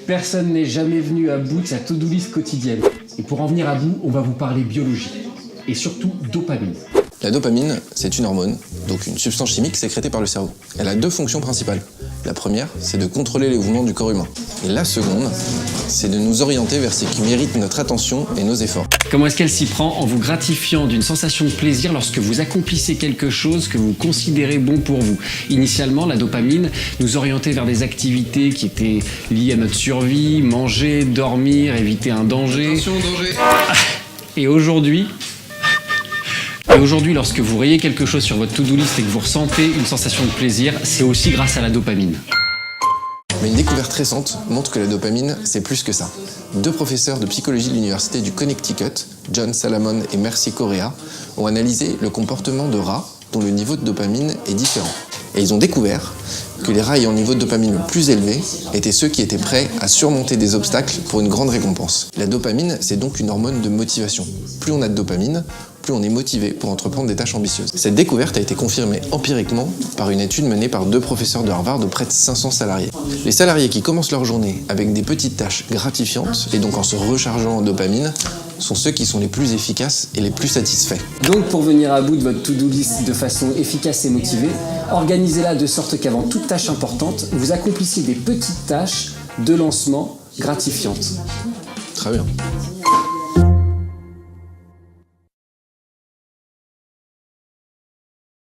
Personne n'est jamais venu à bout de sa to-do list quotidienne. Et pour en venir à bout, on va vous parler biologie. Et surtout dopamine. La dopamine, c'est une hormone, donc une substance chimique sécrétée par le cerveau. Elle a deux fonctions principales. La première, c'est de contrôler les mouvements du corps humain. Et la seconde, c'est de nous orienter vers ce qui mérite notre attention et nos efforts. Comment est-ce qu'elle s'y prend? En vous gratifiant d'une sensation de plaisir lorsque vous accomplissez quelque chose que vous considérez bon pour vous. Initialement, la dopamine nous orientait vers des activités qui étaient liées à notre survie, manger, dormir, éviter un danger. Attention, danger! Et aujourd'hui, lorsque vous rayez quelque chose sur votre to-do list et que vous ressentez une sensation de plaisir, c'est aussi grâce à la dopamine. Mais une découverte récente montre que la dopamine, c'est plus que ça. Deux professeurs de psychologie de l'université du Connecticut, John Salamon et Mercy Correa, ont analysé le comportement de rats dont le niveau de dopamine est différent. Et ils ont découvert que les rats ayant un niveau de dopamine le plus élevé étaient ceux qui étaient prêts à surmonter des obstacles pour une grande récompense. La dopamine, c'est donc une hormone de motivation. Plus on a de dopamine, plus on est motivé pour entreprendre des tâches ambitieuses. Cette découverte a été confirmée empiriquement par une étude menée par deux professeurs de Harvard de près de 500 salariés. Les salariés qui commencent leur journée avec des petites tâches gratifiantes, et donc en se rechargeant en dopamine, sont ceux qui sont les plus efficaces et les plus satisfaits. Donc pour venir à bout de votre to-do list de façon efficace et motivée, organisez-la de sorte qu'avant toute tâche importante, vous accomplissiez des petites tâches de lancement gratifiantes. Très bien.